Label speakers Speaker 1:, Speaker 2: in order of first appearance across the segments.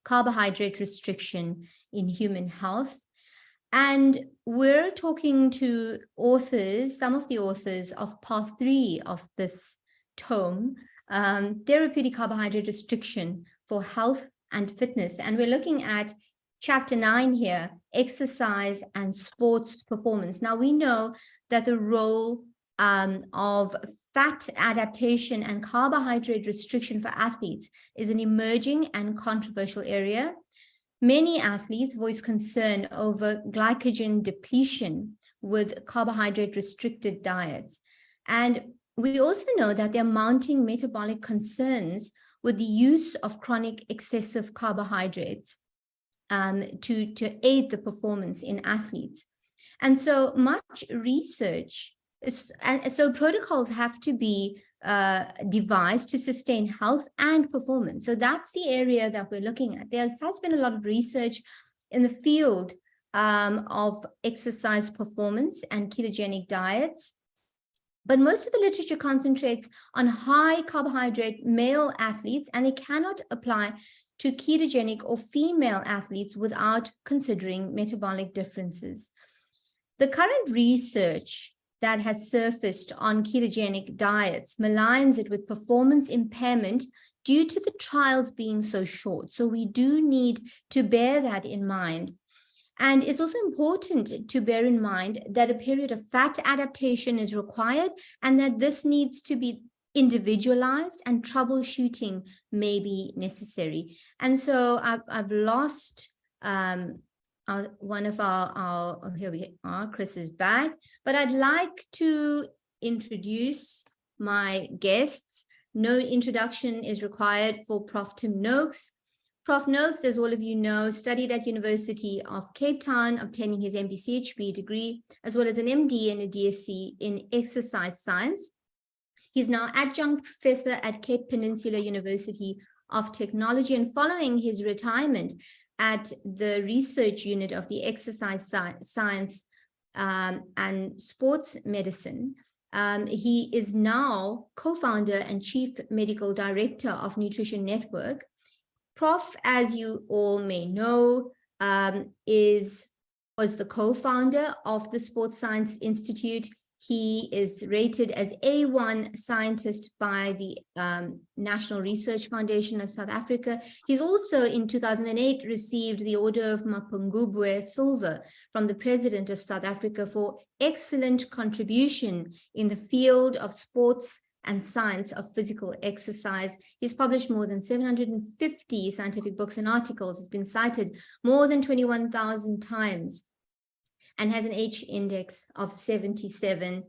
Speaker 1: carbohydrate restriction in human health. And we're talking to authors, some of the authors of part 3 of this tome, Therapeutic Carbohydrate Restriction for Health and Fitness. And we're looking at chapter 9 here, exercise and sports performance. Now, we know that the role of fat adaptation and carbohydrate restriction for athletes is an emerging and controversial area. Many athletes voice concern over glycogen depletion with carbohydrate restricted diets. And we also know that there are mounting metabolic concerns with the use of chronic excessive carbohydrates to aid the performance in athletes. And so much research, and so protocols have to be devised to sustain health and performance. So that's the area that we're looking at. There has been a lot of research in the field of exercise performance and ketogenic diets, but most of the literature concentrates on high carbohydrate male athletes, and it cannot apply to ketogenic or female athletes without considering metabolic differences. The current research that has surfaced on ketogenic diets maligns it with performance impairment due to the trials being so short. So we do need to bear that in mind. And it's also important to bear in mind that a period of fat adaptation is required and that this needs to be individualized and troubleshooting may be necessary. And so I've lost one of our here we are, Chris is back, but I'd like to introduce my guests. No introduction is required for Prof. Tim Noakes. Prof. Noakes, as all of you know, studied at University of Cape Town, obtaining his MBCHB degree, as well as an MD and a DSc in exercise science. He's now adjunct professor at Cape Peninsula University of Technology, and following his retirement at the research unit of the exercise science and sports medicine, he is now co-founder and chief medical director of Nutrition Network. Prof, as you all may know, was the co-founder of the Sports Science Institute. He is rated as A1 scientist by the National Research Foundation of South Africa. He's also in 2008 received the Order of Mapungubwe Silver from the President of South Africa for excellent contribution in the field of sports and science of physical exercise. He's published more than 750 scientific books and articles. He's been cited more than 21,000 times and has an H index of 77.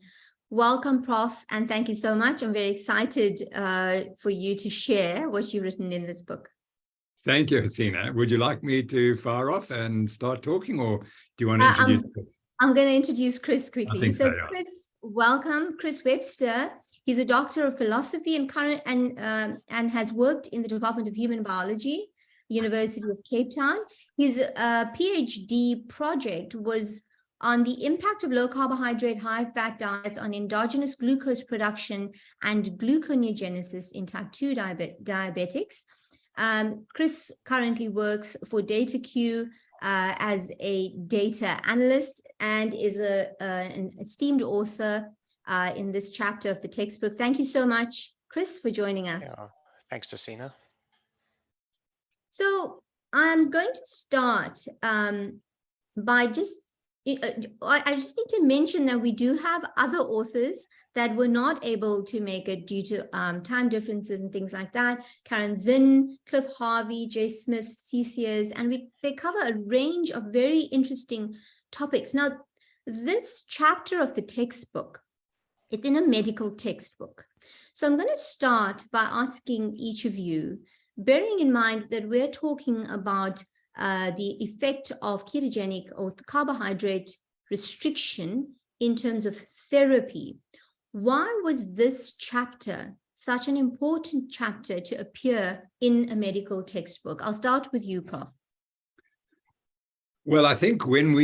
Speaker 1: Welcome, Prof, and thank you so much. I'm very excited for you to share what you've written in this book.
Speaker 2: Thank you, Hasina. Would you like me to fire off and start talking, or do you want to introduce Chris?
Speaker 1: I'm going to introduce Chris quickly.
Speaker 2: So
Speaker 1: yeah. Chris, welcome. Chris Webster. He's a doctor of philosophy and has worked in the Department of Human Biology, University of Cape Town. His PhD project was on the impact of low carbohydrate, high fat diets on endogenous glucose production and gluconeogenesis in type 2 diabetics. Chris currently works for DataQ as a data analyst and is an esteemed author in this chapter of the textbook. Thank you so much, Chris, for joining us.
Speaker 3: Yeah, thanks, Hasina.
Speaker 1: So I'm going to start by I just need to mention that we do have other authors that were not able to make it due to time differences and things like that. Karen Zinn, Cliff Harvey, Jay Smith, CCS, and they cover a range of very interesting topics. Now, this chapter of the textbook, it's in a medical textbook. So I'm going to start by asking each of you, bearing in mind that we're talking about the effect of ketogenic or carbohydrate restriction in terms of therapy. Why was this chapter such an important chapter to appear in a medical textbook? I'll start with you, Prof.
Speaker 2: Well, I think when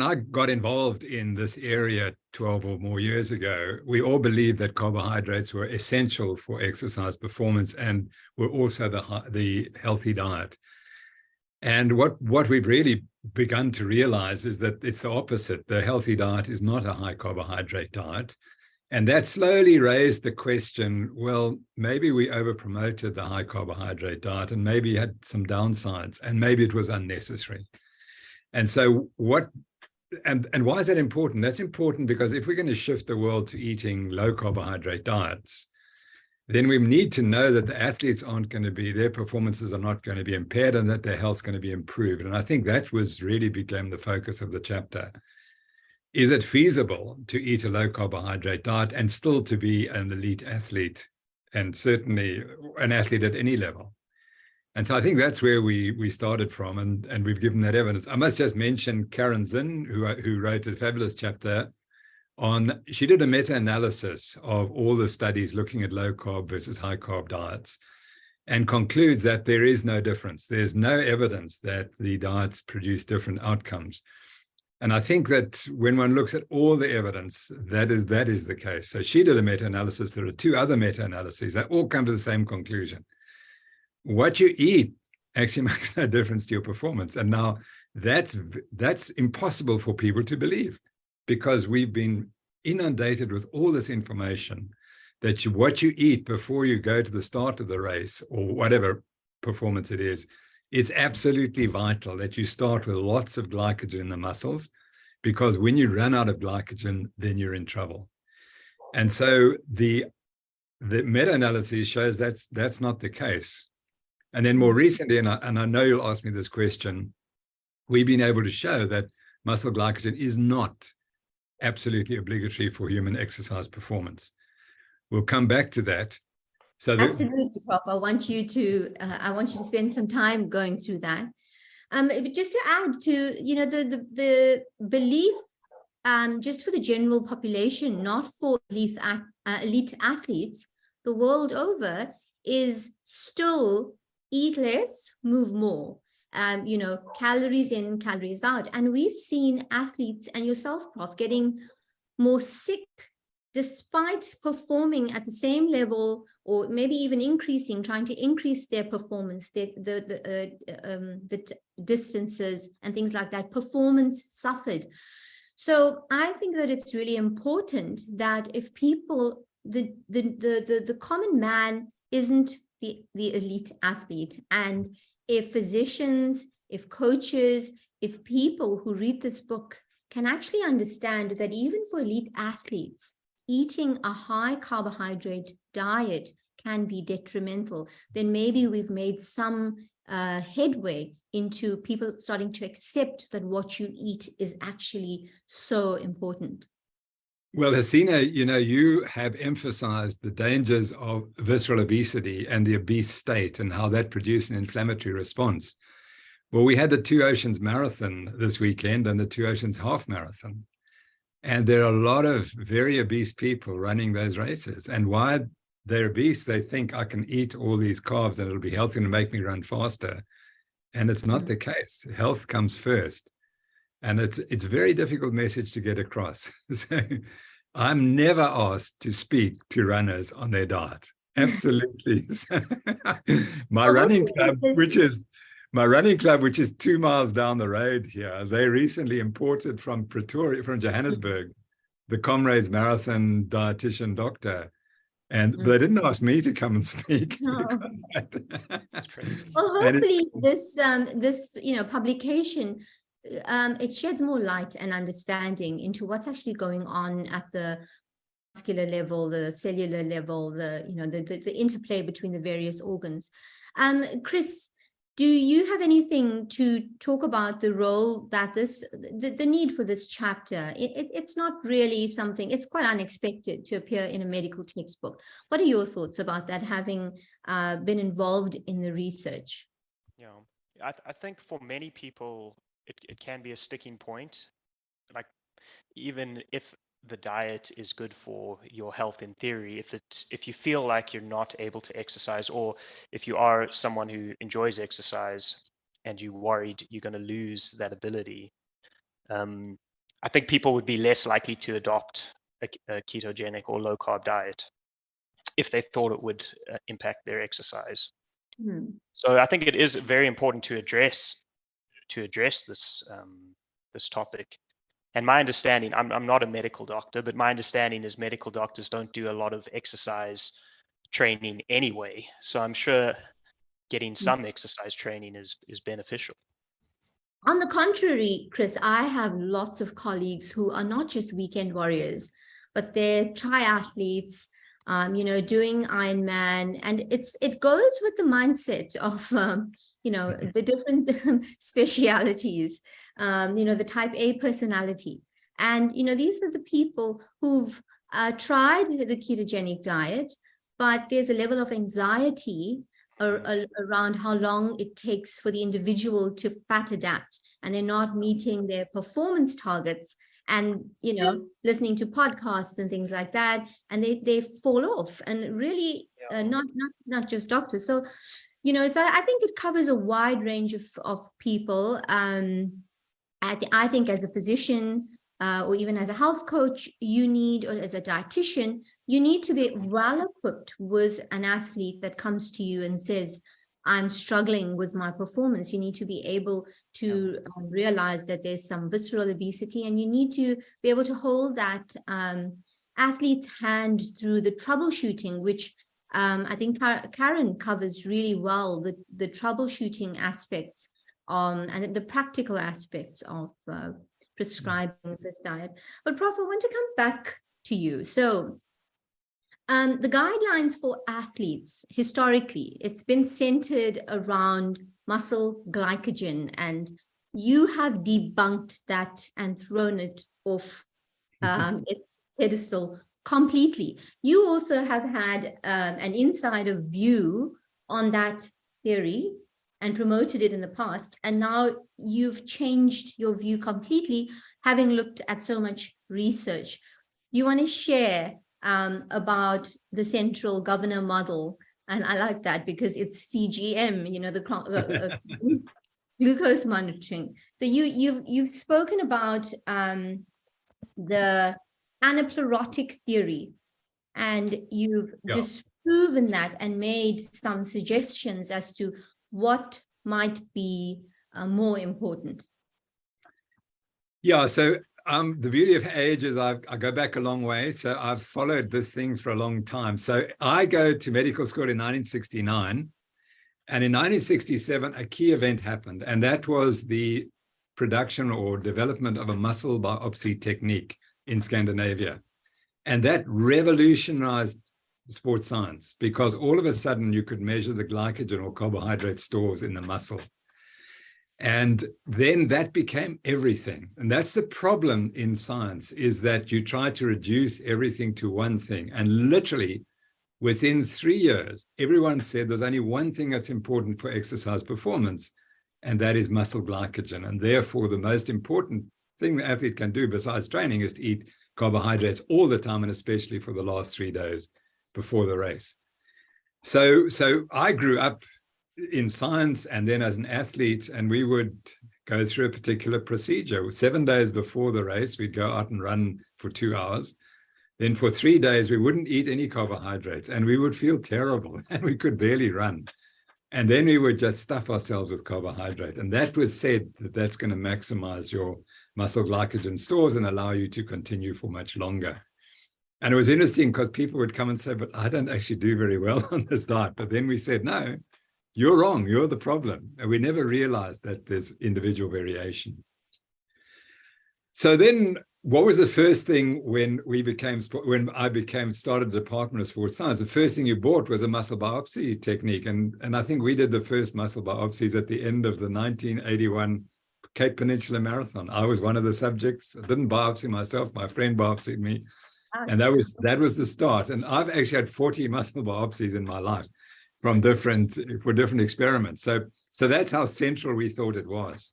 Speaker 2: I got involved in this area 12 or more years ago, we all believed that carbohydrates were essential for exercise performance and were also the healthy diet. And what we've really begun to realize is that it's the opposite. The healthy diet is not a high carbohydrate diet. And that slowly raised the question, well, maybe we over-promoted the high carbohydrate diet and maybe had some downsides and maybe it was unnecessary. And so and why is that important? That's important because if we're going to shift the world to eating low carbohydrate diets, then we need to know that the athletes aren't going to be, their performances are not going to be impaired and that their health's going to be improved. And I think that really became the focus of the chapter. Is it feasible to eat a low carbohydrate diet and still to be an elite athlete, and certainly an athlete at any level? And so I think that's where we started from, and we've given that evidence. I must just mention Karen Zinn, who wrote a fabulous chapter on, she did a meta-analysis of all the studies looking at low carb versus high carb diets and concludes that there is no difference. There's no evidence that the diets produce different outcomes. And I think that when one looks at all the evidence, that is the case. So she did a meta-analysis. There are two other meta-analyses that all come to the same conclusion. What you eat actually makes no difference to your performance. And now that's impossible for people to believe, because we've been inundated with all this information that what you eat before you go to the start of the race or whatever performance it is, it's absolutely vital that you start with lots of glycogen in the muscles, because when you run out of glycogen, then you're in trouble. And so the meta-analysis shows that's not the case. And then more recently, and I know you'll ask me this question, we've been able to show that muscle glycogen is not absolutely obligatory for human exercise performance. We'll come back to that. So
Speaker 1: absolutely, Prof. I want you to spend some time going through that. Just to add to, the belief, just for the general population, not for elite athletes, the world over, is still eat less, move more. Calories in, calories out. And we've seen athletes, and yourself, Prof, getting more sick despite performing at the same level, or maybe even trying to increase their performance, the distances and things like that. Performance suffered. So I think that it's really important that if people, the common man isn't the elite athlete, and if physicians, if coaches, if people who read this book can actually understand that even for elite athletes, eating a high carbohydrate diet can be detrimental, then maybe we've made some headway into people starting to accept that what you eat is actually so important.
Speaker 2: Well, Hasina, you have emphasized the dangers of visceral obesity and the obese state and how that produces an inflammatory response. Well, we had the Two Oceans Marathon this weekend and the Two Oceans Half Marathon. And there are a lot of very obese people running those races. And why they're obese, they think I can eat all these carbs and it'll be healthy and make me run faster. And it's not the case. Health comes first. And it's a very difficult message to get across. So I'm never asked to speak to runners on their diet. Absolutely. My running club, which is 2 miles down the road here, they recently imported from Johannesburg, the Comrades Marathon dietitian doctor. And they didn't ask me to come and speak.
Speaker 1: No. Well, hopefully this publication, it sheds more light and understanding into what's actually going on at the vascular level, the cellular level, the interplay between the various organs. Chris, do you have anything to talk about the role that the need for this chapter? It's not really something, it's quite unexpected to appear in a medical textbook. What are your thoughts about that, having been involved in the research?
Speaker 3: Yeah, I think for many people, it can be a sticking point. Like, even if the diet is good for your health in theory, if you feel like you're not able to exercise, or if you are someone who enjoys exercise and you're worried you're going to lose that ability, I think people would be less likely to adopt a ketogenic or low carb diet if they thought it would impact their exercise. So I think it is very important to address address this topic. And my understanding, I'm not a medical doctor, but my understanding is medical doctors don't do a lot of exercise training anyway. So I'm sure getting some exercise training is beneficial.
Speaker 1: On the contrary, Chris, I have lots of colleagues who are not just weekend warriors, but they're triathletes, doing Ironman, and it goes with the mindset of the different specialities, the type A personality, and these are the people who've tried the ketogenic diet, but there's a level of anxiety around how long it takes for the individual to fat adapt, and they're not meeting their performance targets, and listening to podcasts and things like that, and they fall off, and really not just doctors. So so I think it covers a wide range of people. I think as a physician, or even as a health coach, or as a dietitian, you need to be well equipped with an athlete that comes to you and says, I'm struggling with my performance. You need to be able to realize that there's some visceral obesity, and you need to be able to hold that athlete's hand through the troubleshooting, which I think Karen covers really well, the troubleshooting aspects and the practical aspects of prescribing this diet. But Prof, I want to come back to you. So the guidelines for athletes, historically, it's been centered around muscle glycogen, and you have debunked that and thrown it off its pedestal completely. You also have had an insider view on that theory and promoted it in the past, and now you've changed your view completely, having looked at so much research. You want to share about the central governor model? And I like that because it's CGM, the glucose monitoring. So you've spoken about the anaplerotic theory, and you've disproven that and made some suggestions as to what might be more important.
Speaker 2: Yeah, so the beauty of age is I go back a long way. So I've followed this thing for a long time. So I go to medical school in 1969. And in 1967, a key event happened. And that was the production or development of a muscle biopsy technique in Scandinavia. And that revolutionized sports science, because all of a sudden you could measure the glycogen or carbohydrate stores in the muscle. And then that became everything. And that's the problem in science, is that you try to reduce everything to one thing. And literally within 3 years, everyone said there's only one thing that's important for exercise performance, and that is muscle glycogen. And therefore, the most important thing the athlete can do besides training is to eat carbohydrates all the time, and especially for the last 3 days before the race. So I grew up in science and then as an athlete, and we would go through a particular procedure. 7 days before the race, we'd go out and run for 2 hours. Then for 3 days, we wouldn't eat any carbohydrates, and we would feel terrible and we could barely run. And then we would just stuff ourselves with carbohydrate. And that was said that that's going to maximize your muscle glycogen stores and allow you to continue for much longer. And it was interesting because people would come and say, but I don't actually do very well on this diet. But then we said, no, you're wrong. You're the problem. And we never realized that there's individual variation. So then what was the first thing when I started the Department of Sports Science? The first thing you bought was a muscle biopsy technique. And I think we did the first muscle biopsies at the end of the 1981 Cape Peninsula Marathon. I was one of the subjects. I didn't biopsy myself. My friend biopsied me. And that was the start. And I've actually had 40 muscle biopsies in my life for different experiments. So that's how central we thought it was.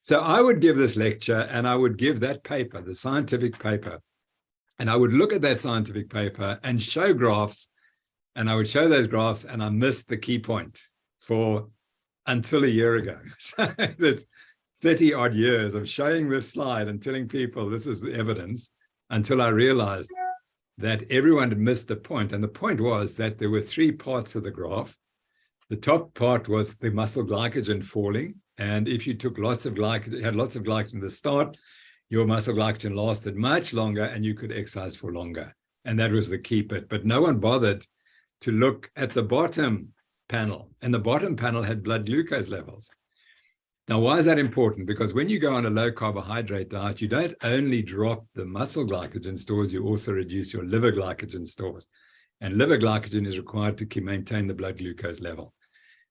Speaker 2: So I would give this lecture, and I would give that paper, the scientific paper, and I would look at that scientific paper and show graphs, and I would show those graphs, and I missed the key point until a year ago. So there's 30 odd years of showing this slide and telling people this is the evidence, until I realized that everyone had missed the point. And the point was that there were 3 parts of the graph. The top part was the muscle glycogen falling. And if you took lots of glycogen, had lots of glycogen at the start, your muscle glycogen lasted much longer and you could exercise for longer. And that was the key bit. But no one bothered to look at the bottom panel. And the bottom panel had blood glucose levels. Now, why is that important? Because when you go on a low carbohydrate diet, you don't only drop the muscle glycogen stores, you also reduce your liver glycogen stores. And liver glycogen is required to maintain the blood glucose level.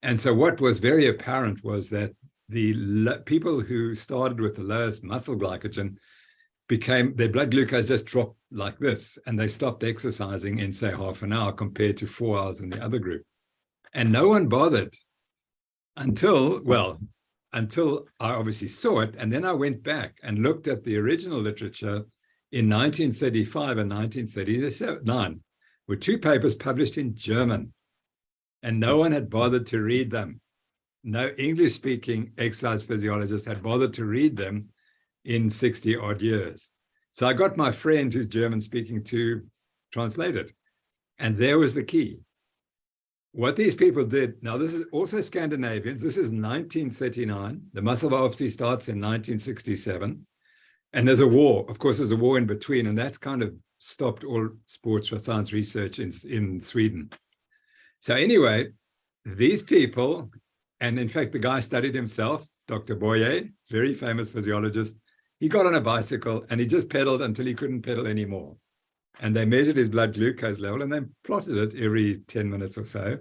Speaker 2: And so what was very apparent was that the people who started with the lowest muscle glycogen their blood glucose just dropped like this, and they stopped exercising in, say, half an hour compared to 4 hours in the other group. And no one bothered until I obviously saw it. And then I went back and looked at the original literature in 1935 and 1939, were 2 papers published in German, and no one had bothered to read them. No English-speaking exercise physiologists had bothered to read them in 60-odd years. So I got my friend who's German-speaking to translate it, and there was the key. What these people did, now this is also Scandinavians, this is 1939, the muscle biopsy starts in 1967, and there's a war, of course there's a war in between, and that kind of stopped all sports science research in Sweden. So anyway, these people, and in fact the guy studied himself, Dr. Boyer, very famous physiologist, he got on a bicycle and he just pedaled until he couldn't pedal anymore. And they measured his blood glucose level and they plotted it every 10 minutes or so.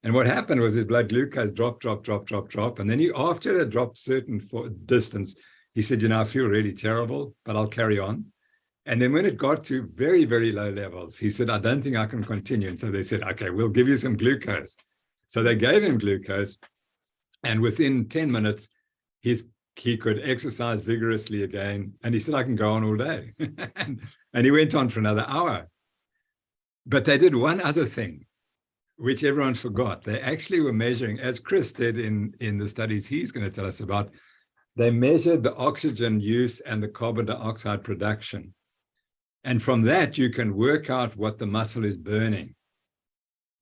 Speaker 2: And what happened was his blood glucose dropped. And then after it had dropped certain distance, he said, I feel really terrible, but I'll carry on. And then when it got to very, very low levels, he said, I don't think I can continue. And so they said, okay, we'll give you some glucose. So they gave him glucose. And within 10 minutes, he could exercise vigorously again. And he said, I can go on all day. and he went on for another hour. But they did one other thing, which everyone forgot. They actually were measuring, as Chris did in the studies he's going to tell us about, they measured the oxygen use and the carbon dioxide production. And from that, you can work out what the muscle is burning.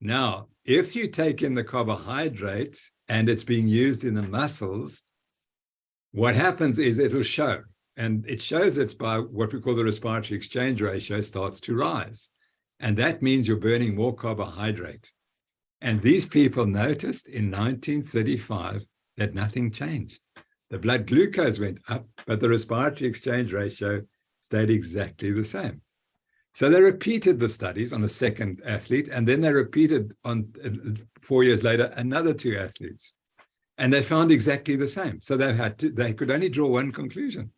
Speaker 2: Now, if you take in the carbohydrate and it's being used in the muscles, what happens is it'll show. And it shows it's by what we call the respiratory exchange ratio starts to rise. And that means you're burning more carbohydrate. And these people noticed in 1935 that nothing changed. The blood glucose went up, but the respiratory exchange ratio stayed exactly the same. So they repeated the studies on a second athlete, and then they repeated on 4 years later, another 2 athletes. And they found exactly the same. So they could only draw one conclusion.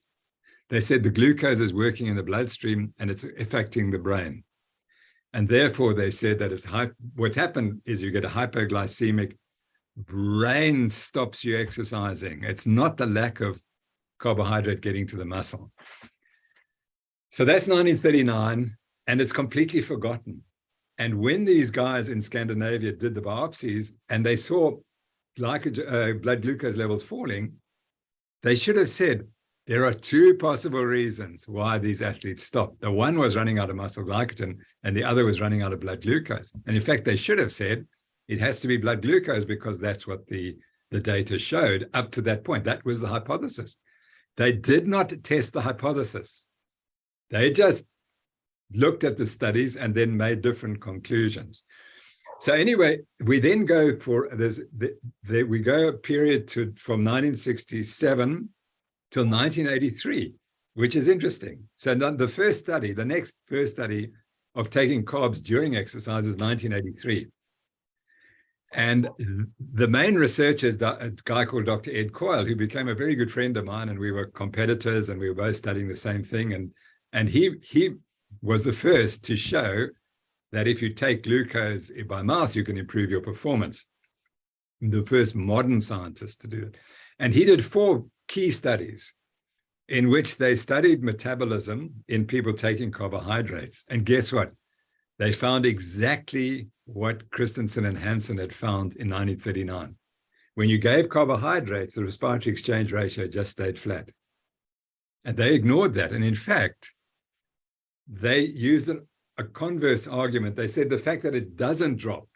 Speaker 2: They said the glucose is working in the bloodstream and it's affecting the brain. And therefore they said that what's happened is you get a hypoglycemic brain stops you exercising. It's not the lack of carbohydrate getting to the muscle. So that's 1939, and it's completely forgotten. And when these guys in Scandinavia did the biopsies and they saw blood glucose levels falling, they should have said, there are 2 possible reasons why these athletes stopped. The one was running out of muscle glycogen and the other was running out of blood glucose. And in fact, they should have said it has to be blood glucose because that's what the data showed up to that point. That was the hypothesis. They did not test the hypothesis. They just looked at the studies and then made different conclusions. So anyway, we then go for we go a period from 1967 till 1983, which is interesting. So the next first study of taking carbs during exercise is 1983. And the main researcher is a guy called Dr. Ed Coyle, who became a very good friend of mine, and we were competitors and we were both studying the same thing. And he was the first to show that if you take glucose by mouth, you can improve your performance. The first modern scientist to do it. And he did 4 key studies in which they studied metabolism in people taking carbohydrates. And guess what? They found exactly what Christensen and Hansen had found in 1939. When you gave carbohydrates, the respiratory exchange ratio just stayed flat. And they ignored that. And in fact, they used a converse argument. They said the fact that it doesn't drop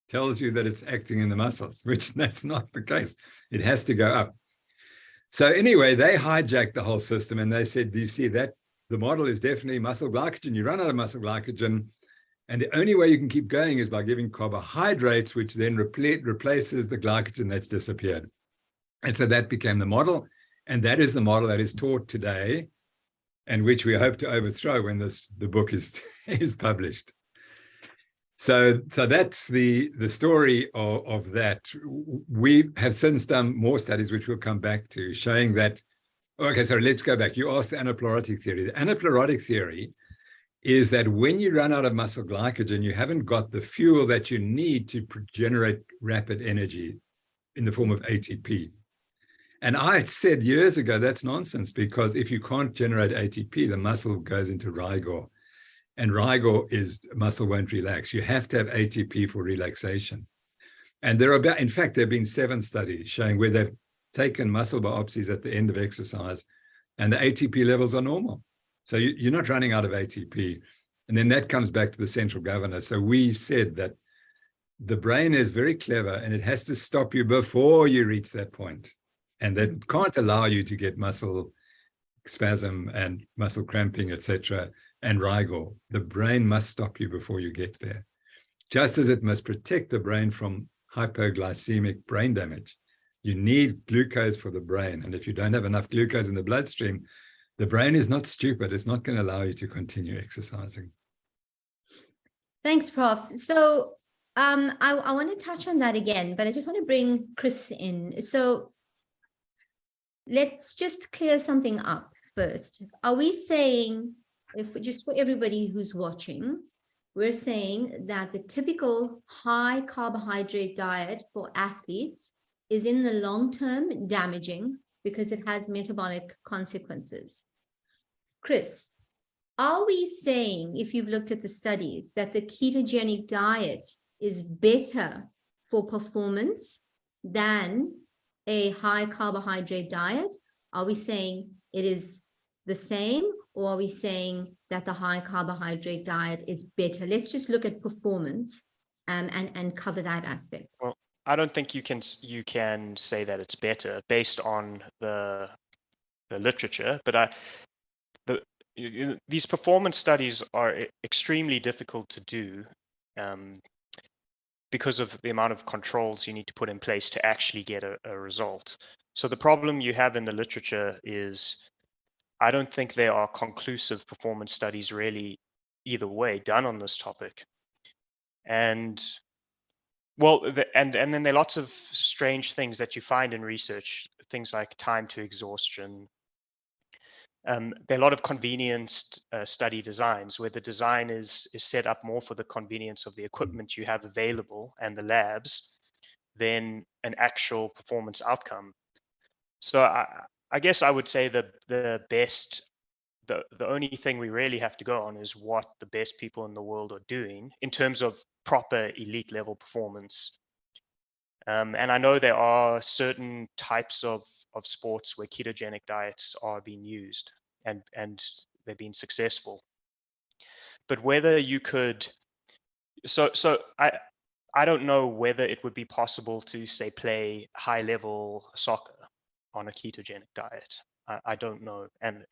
Speaker 2: tells you that it's acting in the muscles, which that's not the case. It has to go up. So anyway, they hijacked the whole system and they said, do you see that the model is definitely muscle glycogen. You run out of muscle glycogen, and the only way you can keep going is by giving carbohydrates, which then replaces the glycogen that's disappeared. And so that became the model. And that is the model that is taught today, and which we hope to overthrow when the book is published. So that's the story of that. We have since done more studies, which we'll come back to, showing that, okay, so let's go back. You asked the anaplerotic theory. The anaplerotic theory is that when you run out of muscle glycogen, you haven't got the fuel that you need to generate rapid energy in the form of ATP. And I said years ago, that's nonsense, because if you can't generate ATP, the muscle goes into rigor. And rigor is muscle won't relax. You have to have ATP for relaxation. And in fact, there have been 7 studies showing where they've taken muscle biopsies at the end of exercise, and the ATP levels are normal. So you're not running out of ATP. And then that comes back to the central governor. So we said that the brain is very clever, and it has to stop you before you reach that point. And that can't allow you to get muscle spasm and muscle cramping, etc., and rigor. The brain must stop you before you get there, just as it must protect the brain from hypoglycemic brain damage. You need glucose for the brain. And if you don't have enough glucose in the bloodstream, the brain is not stupid. It's not going to allow you to continue exercising.
Speaker 1: Thanks, Prof. So I want to touch on that again, but I just want to bring Chris in. So let's just clear something up first. Are we saying, if just for everybody who's watching, we're saying that the typical high carbohydrate diet for athletes is in the long term damaging because it has metabolic consequences? Chris, are we saying, if you've looked at the studies, that the ketogenic diet is better for performance than a high carbohydrate diet? Are we saying it is the same, or are we saying that the high carbohydrate diet is better? Let's just look at performance and cover that aspect.
Speaker 3: Well, I don't think you can say that it's better based on the literature, but these performance studies are extremely difficult to do because of the amount of controls you need to put in place to actually get a result. So the problem you have in the literature is, I don't think there are conclusive performance studies really either way done on this topic. And well, and then there are lots of strange things that you find in research, things like time to exhaustion. There are a lot of convenience study designs where the design is set up more for the convenience of the equipment you have available and the labs than an actual performance outcome. So I guess I would say the only thing we really have to go on is what the best people in the world are doing in terms of proper elite level performance. And I know there are certain types of sports where ketogenic diets are being used and they've been successful. But whether you could, so I don't know whether it would be possible to, say, play high level soccer on a ketogenic diet. I don't know. And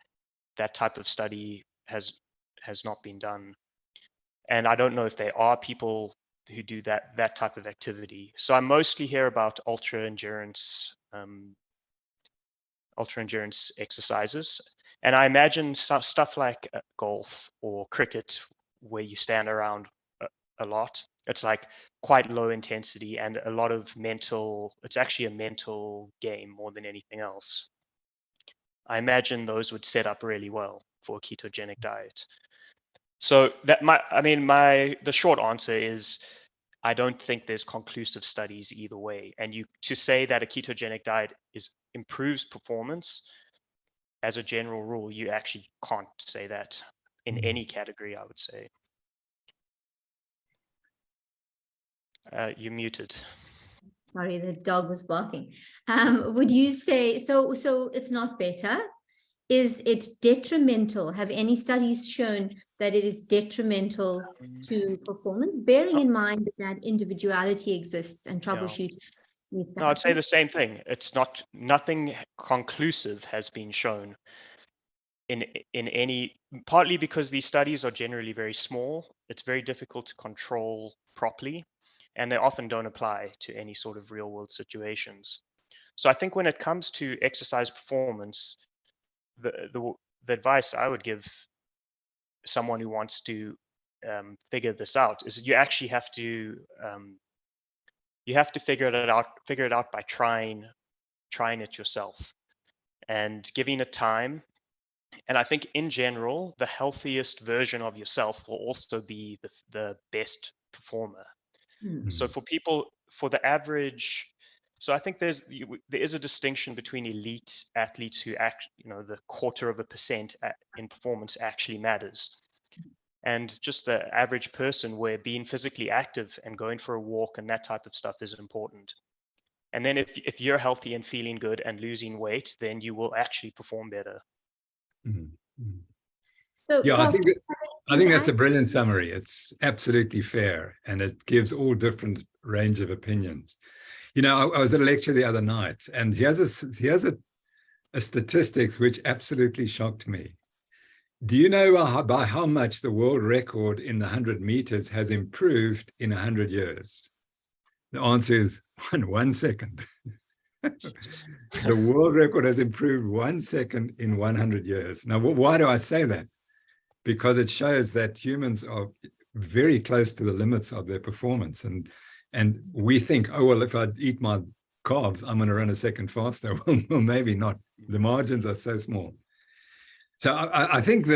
Speaker 3: that type of study has not been done. And I don't know if there are people who do that type of activity. So I mostly hear about ultra endurance exercises, and I imagine stuff like golf or cricket, where you stand around a lot. It's like quite low intensity and a lot of it's actually a mental game more than anything else. I imagine those would set up really well for a ketogenic diet. So the short answer is, I don't think there's conclusive studies either way. And to say that a ketogenic diet improves performance, as a general rule, you actually can't say that in any category, I would say. You're muted.
Speaker 1: Sorry, the dog was barking. Would you say, so it's not better? is it detrimental? Have any studies shown that it is detrimental to performance, bearing in mind that individuality exists and
Speaker 3: Yeah.
Speaker 1: troubleshooting needs to
Speaker 3: No, I'd say
Speaker 1: happen?
Speaker 3: the same thing. It's not, nothing conclusive has been shown in any, partly because these studies are generally very small. It's very difficult to control properly, and they often don't apply to any sort of real world situations. So I think when it comes to exercise performance, the advice I would give someone who wants to figure this out is you actually have to figure it out by trying it yourself and giving it time. And I think in general, the healthiest version of yourself will also be the best performer.
Speaker 1: Hmm.
Speaker 3: So for people, for the average, so I think there is a distinction between elite athletes who act, the 0.25% in performance actually matters, and just the average person where being physically active and going for a walk and that type of stuff is important. And then if you're healthy and feeling good and losing weight, then you will actually perform better.
Speaker 1: So,
Speaker 2: Yeah,
Speaker 1: Prof,
Speaker 2: I think that's a brilliant summary. It's absolutely fair, and it gives all different range of opinions. I was at a lecture the other night, and here's a statistic which absolutely shocked me. Do you know by how much the world record in the 100 meters has improved in 100 years? The answer is 1 second. The world record has improved 1 second in 100 years. Now, why do I say that? Because it shows that humans are very close to the limits of their performance. And we think, oh, well, if I eat my carbs, I'm going to run a second faster. Well, maybe not. The margins are so small. So I think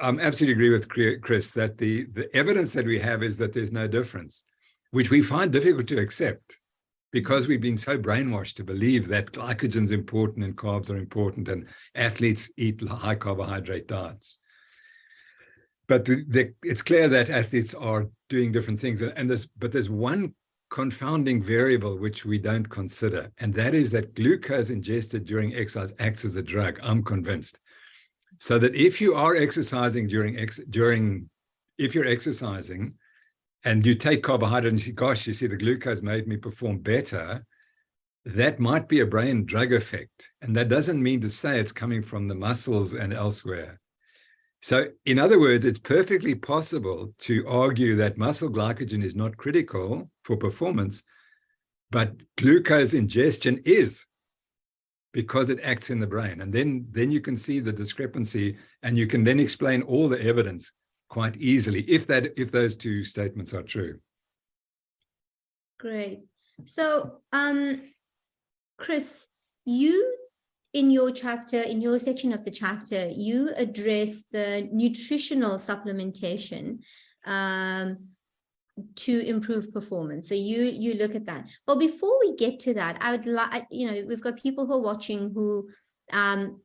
Speaker 2: I'm absolutely agree with Chris that the evidence that we have is that there's no difference, which we find difficult to accept because we've been so brainwashed to believe that glycogen is important and carbs are important and athletes eat high carbohydrate diets. But it's clear that athletes are doing different things. But there's one confounding variable which we don't consider, and that is that glucose ingested during exercise acts as a drug, I'm convinced. So that if you are exercising if you're exercising and you take carbohydrate and you say, gosh, you see the glucose made me perform better, that might be a brain drug effect. And that doesn't mean to say it's coming from the muscles and elsewhere. So in other words, it's perfectly possible to argue that muscle glycogen is not critical for performance, but glucose ingestion is, because it acts in the brain. And then you can see the discrepancy, and you can then explain all the evidence quite easily if those two statements are true.
Speaker 1: Great. So, Chris, you in your section of the chapter, you address the nutritional supplementation to improve performance. So you look at that. But before we get to that, I would like, we've got people who are watching who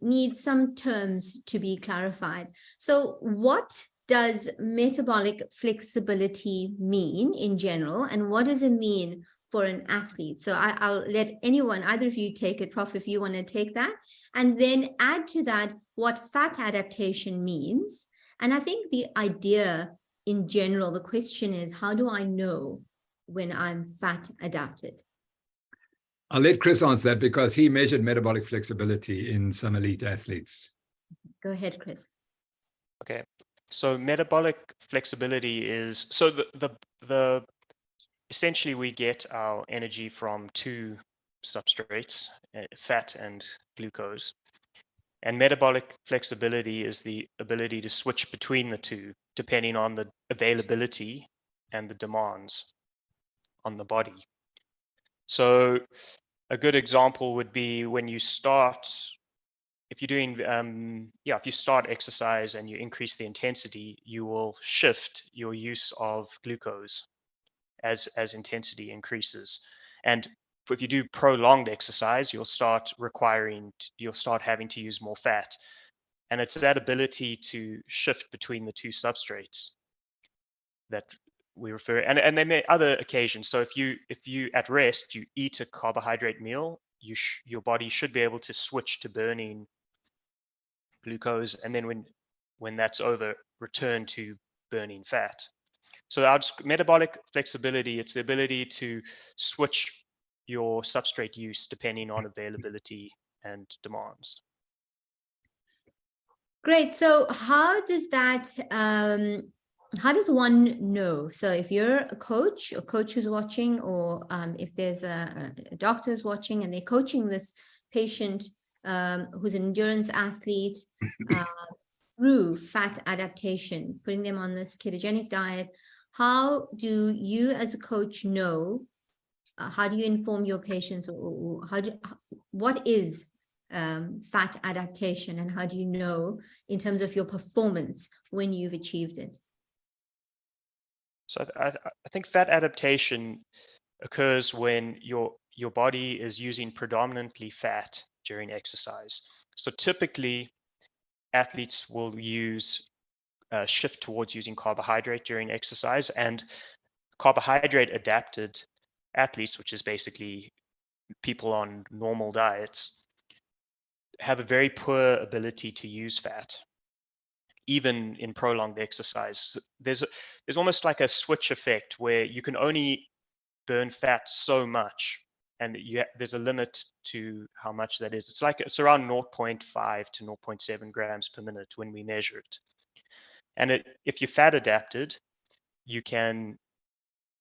Speaker 1: need some terms to be clarified. So what does metabolic flexibility mean in general, and what does it mean for an athlete? So I'll let anyone, either of you take it, Prof, if you want to take that, and then add to that what fat adaptation means. And I think the idea in general, the question is, how do I know when I'm fat adapted?
Speaker 2: I'll let Chris answer that because he measured metabolic flexibility in some elite athletes.
Speaker 1: Go ahead, Chris.
Speaker 3: Okay, so metabolic flexibility is, so the essentially we get our energy from two substrates, fat and glucose. And metabolic flexibility is the ability to switch between the two depending on the availability and the demands on the body. So a good example would be when you start, if you're doing, if you start exercise and you increase the intensity, you will shift your use of glucose as intensity increases. And if you do prolonged exercise, you'll start having to use more fat. And it's that ability to shift between the two substrates that we refer, and then there are other occasions. So if you at rest, you eat a carbohydrate meal, your body should be able to switch to burning glucose, and then when that's over, return to burning fat. So our metabolic flexibility, it's the ability to switch your substrate use depending on availability and demands.
Speaker 1: Great. So how does one know? So if you're a coach who's watching, or if there's a doctor's watching and they're coaching this patient who's an endurance athlete through fat adaptation, putting them on this ketogenic diet, how do you as a coach know, how do you inform your patients, or what is fat adaptation, and how do you know in terms of your performance when you've achieved it?
Speaker 3: So I think fat adaptation occurs when your body is using predominantly fat during exercise. So typically, athletes will shift towards using carbohydrate during exercise, and carbohydrate adapted athletes, which is basically people on normal diets, have a very poor ability to use fat, even in prolonged exercise. There's almost like a switch effect where you can only burn fat so much, and there's a limit to how much that is. It's around 0.5 to 0.7 grams per minute when we measure it. And if you're fat adapted, you can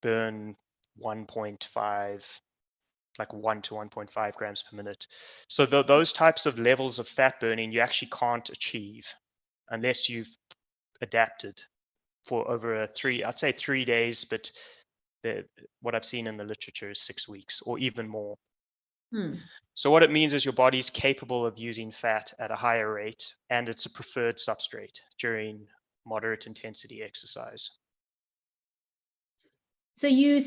Speaker 3: burn 1.5, like 1 to 1.5 grams per minute. So those types of levels of fat burning you actually can't achieve unless you've adapted for over I'd say 3 days, but what I've seen in the literature is 6 weeks or even more. So what it means is your body's capable of using fat at a higher rate, and it's a preferred substrate during moderate intensity exercise.
Speaker 1: So you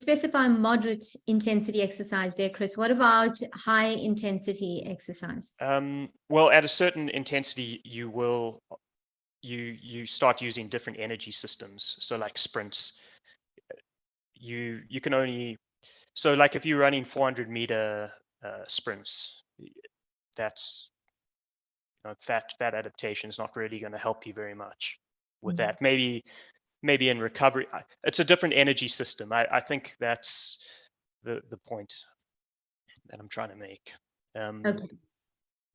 Speaker 1: specify moderate intensity exercise there, Chris. What about high intensity exercise?
Speaker 3: Well, at a certain intensity, you start using different energy systems. So like sprints, you can only, so like if you're running 400-meter sprints, that's fat adaptation is not really going to help you very much with that. Maybe in recovery, it's a different energy system. I think that's the point that I'm trying to make.
Speaker 1: Okay.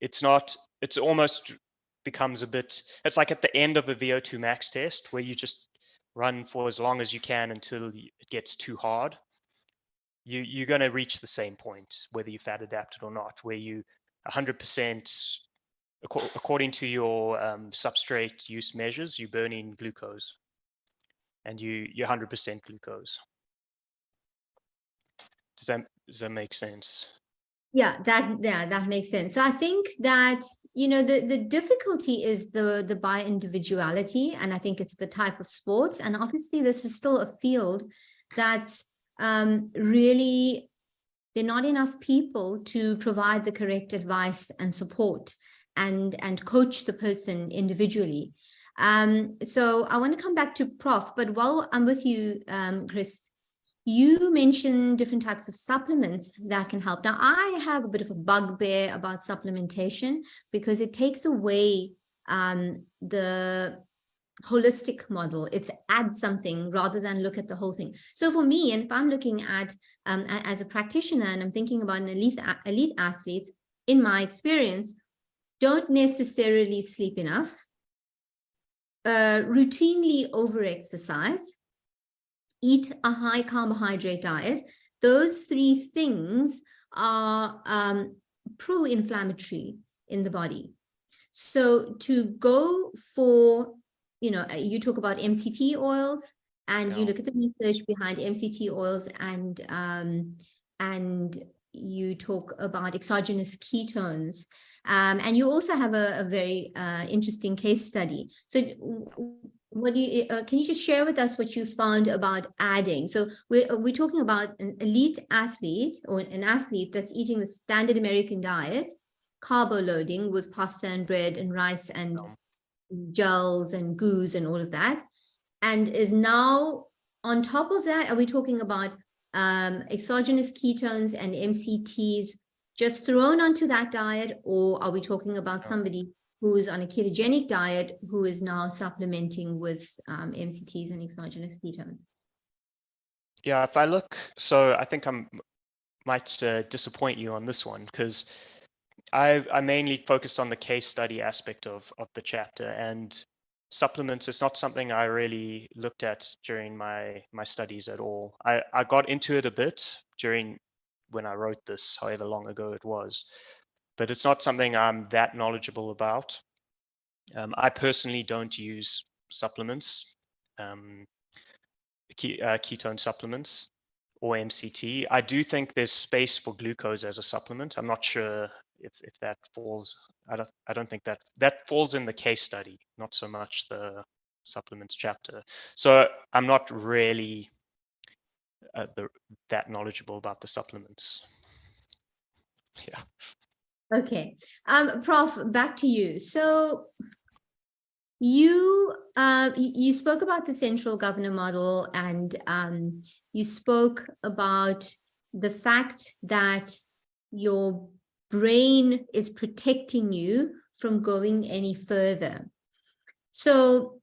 Speaker 3: It's almost becomes a bit, it's like at the end of a VO2 max test where you just run for as long as you can until it gets too hard. You're going to reach the same point, whether you fat adapted or not, where you 100%, according to your substrate use measures, you're burning glucose, and you're 100% glucose. Does that make sense?
Speaker 1: Yeah, that makes sense. So I think that, the difficulty is the bi-individuality, and I think it's the type of sports. And obviously this is still a field that's really, there are not enough people to provide the correct advice and support and coach the person individually. So I want to come back to Prof, but while I'm with you, Chris, you mentioned different types of supplements that can help. Now, I have a bit of a bugbear about supplementation because it takes away the holistic model. It's add something rather than look at the whole thing. So for me, and if I'm looking at as a practitioner and I'm thinking about an elite athletes, in my experience, don't necessarily sleep enough, routinely over-exercise, eat a high carbohydrate diet. Those three things are pro-inflammatory in the body. So to go for, you talk about MCT oils, and you look at the research behind MCT oils, and you talk about exogenous ketones. And you also have a very interesting case study. So what do you, can you just share with us what you found about adding? So we're talking about an elite athlete, or an athlete that's eating the standard American diet, carbo loading with pasta and bread and rice and gels and goos and all of that, and is now on top of that, are we talking about exogenous ketones and MCTs just thrown onto that diet, or are we talking about somebody who is on a ketogenic diet, who is now supplementing with MCTs and exogenous ketones?
Speaker 3: Yeah, if I look, so I think I might disappoint you on this one, because I mainly focused on the case study aspect of the chapter, and supplements is not something I really looked at during my studies at all. I got into it a bit during when I wrote this, however long ago it was, but it's not something I'm that knowledgeable about. I personally don't use supplements, ketone supplements or MCT. I do think there's space for glucose as a supplement. I'm not sure if that falls. I don't think that falls in the case study, not so much the supplements chapter. So I'm not really that knowledgeable about the supplements. Yeah.
Speaker 1: Okay, Prof, back to you. So you spoke about the central governor model, and you spoke about the fact that your brain is protecting you from going any further. So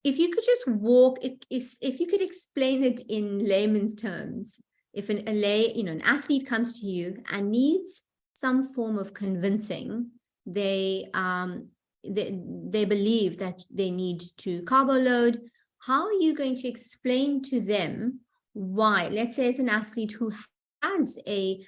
Speaker 1: if you could just if you could explain it in layman's terms, if an athlete comes to you and needs some form of convincing, they believe that they need to carbo load, how are you going to explain to them why? Let's say it's an athlete who has a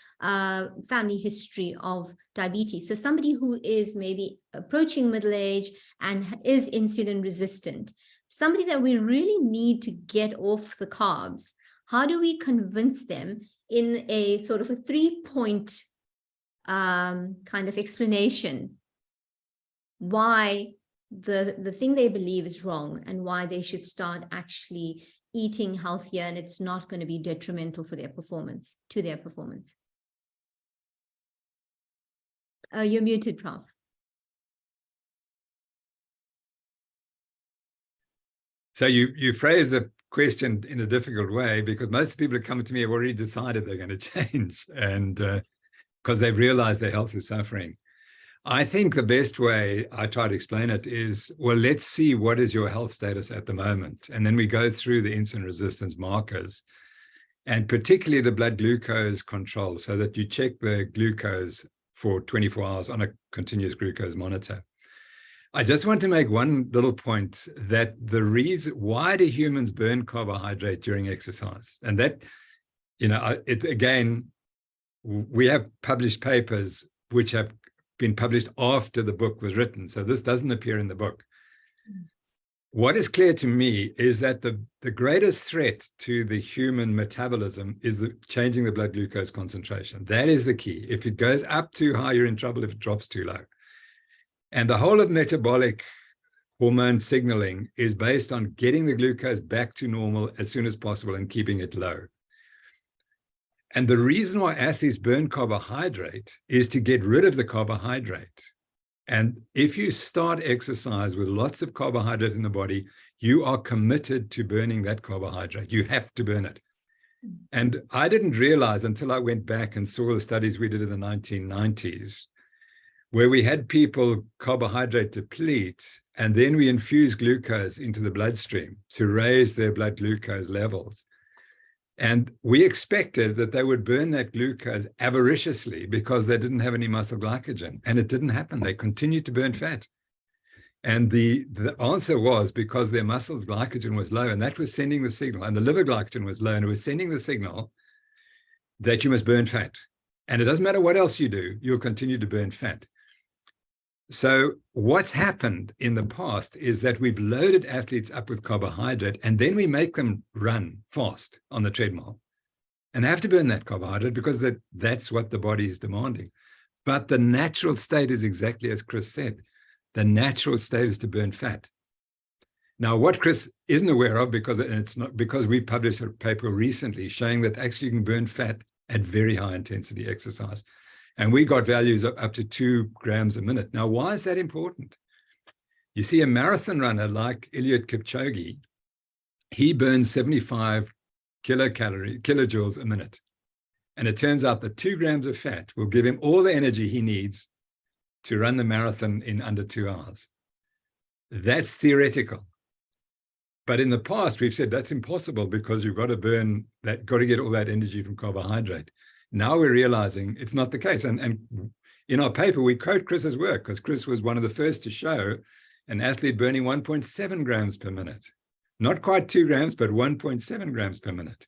Speaker 1: family history of diabetes. So somebody who is maybe approaching middle age and is insulin resistant, somebody that we really need to get off the carbs. How do we convince them in a sort of a 3-point kind of explanation why the thing they believe is wrong and why they should start actually eating healthier, and it's not going to be detrimental for their performance, to their performance? You're muted, Prof.
Speaker 2: So you phrase the question in a difficult way, because most people who come to me have already decided they're going to change, and because they've realized their health is suffering. I think the best way I try to explain it is, well, let's see what is your health status at the moment. And then we go through the insulin resistance markers, and particularly the blood glucose control, so that you check the glucose for 24 hours on a continuous glucose monitor. I just want to make one little point, that the reason why do humans burn carbohydrate during exercise? And that, again, we have published papers which have been published after the book was written. So this doesn't appear in the book. What is clear to me is that the greatest threat to the human metabolism is changing the blood glucose concentration. That is the key. If it goes up too high, you're in trouble. If it drops too low. And the whole of metabolic hormone signaling is based on getting the glucose back to normal as soon as possible and keeping it low. And the reason why athletes burn carbohydrate is to get rid of the carbohydrate. And if you start exercise with lots of carbohydrate in the body, you are committed to burning that carbohydrate. You have to burn it. And I didn't realize until I went back and saw the studies we did in the 1990s, where we had people carbohydrate deplete, and then we infuse glucose into the bloodstream to raise their blood glucose levels. And we expected that they would burn that glucose avariciously because they didn't have any muscle glycogen. And it didn't happen. They continued to burn fat. And the answer was because their muscle glycogen was low, and that was sending the signal, and the liver glycogen was low, and it was sending the signal that you must burn fat. And it doesn't matter what else you do, you'll continue to burn fat. So what's happened in the past is that we've loaded athletes up with carbohydrate, and then we make them run fast on the treadmill. And they have to burn that carbohydrate because that's what the body is demanding. But the natural state is exactly as Chris said. The natural state is to burn fat. Now, what Chris isn't aware of, because we published a paper recently showing that actually you can burn fat at very high intensity exercise. And we got values of up to 2 grams a minute. Now, why is that important? You see, a marathon runner like Eliud Kipchoge, he burns 75 kilojoules a minute. And it turns out that 2 grams of fat will give him all the energy he needs to run the marathon in under 2 hours. That's theoretical. But in the past, we've said that's impossible because you've got to burn that, got to get all that energy from carbohydrate. Now we're realizing it's not the case. And in our paper, we quote Chris's work because Chris was one of the first to show an athlete burning 1.7 grams per minute. Not quite 2 grams, but 1.7 grams per minute.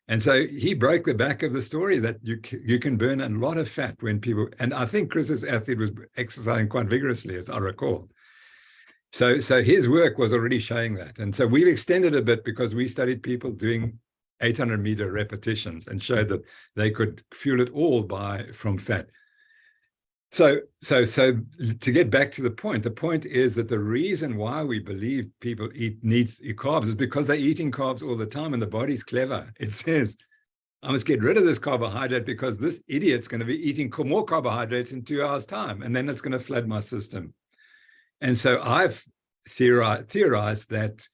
Speaker 2: And so he broke the back of the story that you can burn a lot of fat when people, and I think Chris's athlete was exercising quite vigorously, as I recall. So his work was already showing that. And so we've extended a bit because we studied people doing 800-meter repetitions and showed that they could fuel it all from fat. So to get back to the point is that the reason why we believe people need carbs is because they're eating carbs all the time, and the body's clever. It says, I must get rid of this carbohydrate because this idiot's going to be eating more carbohydrates in 2 hours' time, and then it's going to flood my system. And so I've theorized that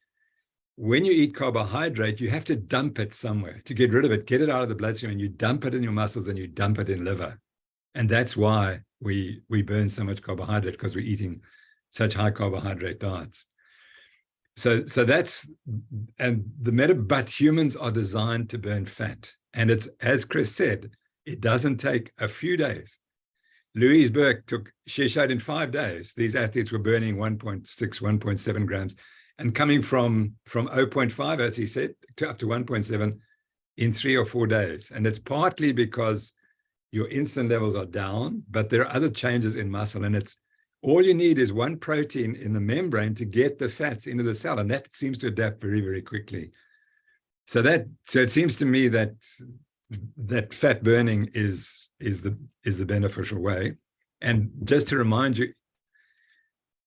Speaker 2: when you eat carbohydrate, you have to dump it somewhere to get rid of it, get it out of the bloodstream, and you dump it in your muscles and you dump it in liver. And that's why we burn so much carbohydrate, because we're eating such high carbohydrate diets. So that's, and but humans are designed to burn fat. And it's, as Chris said, it doesn't take a few days. Louise Burke she showed in 5 days, these athletes were burning 1.6, 1.7 grams, and coming from 0.5, as he said, to up to 1.7 in 3 or 4 days. And it's partly because your insulin levels are down, but there are other changes in muscle, and it's all you need is one protein in the membrane to get the fats into the cell, and that seems to adapt very, very quickly. So it seems to me that fat burning is the beneficial way. And just to remind you,